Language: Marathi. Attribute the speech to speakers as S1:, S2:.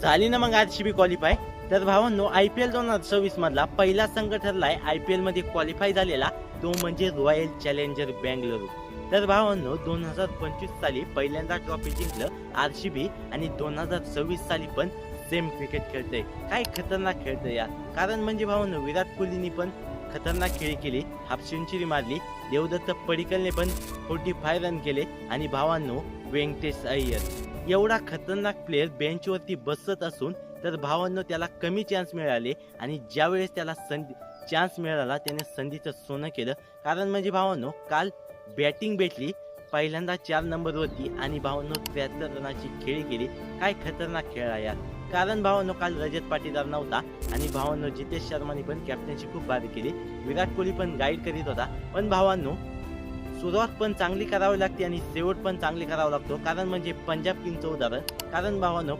S1: झाली ना मग आरसीबी क्वालिफाय. तर भावांनो IPL 2026 मधला पहिला संघ ठरलाय IPL मध्ये क्वालिफाय झालेला, तो म्हणजे रॉयल चॅलेंजर बेंगळुरू. तर भावांनो 2025 साली पहिल्यांदा ट्रॉफी जिंकलं आरसीबी आणि 2026 साली पण सेम क्रिकेट खेळतंय. काय खतरनाक खेळतंय यार. कारण म्हणजे भावांनो विराट कोहलीने पण खतरनाक खेळी केली, हाफ सेंचुरी मारली. देवदत्त पडिक्कलने पण 45 रन केले आणि भावांनो व्यंकटेश अय्यर एवढा खतरनाक प्लेयर बेंचवरती बसत असून तर भावांनो त्याला कमी चान्स मिळाले आणि ज्यावेळेस त्याला चान्स मिळाला त्याने संधीचं सोनं केलं. कारण म्हणजे भावांनो काल बॅटिंग भेटली पहिल्यांदा 4 नंबरवरती आणि भावांनो 73 रनाची खेळी केली. काय खतरनाक खेळला यार. कारण भावांनो काल रजत पाटीदार नव्हता आणि भावांनो जितेश शर्माने पण कॅप्टन्सी खूप भारी केली. विराट कोहली पण गाईड करीत होता. पण भावांनो सुरुवात पण चांगली करावी लागते आणि शेवट पण चांगली करावा लागतो. कारण म्हणजे पंजाब किंगचं उदाहरण. कारण भावांनो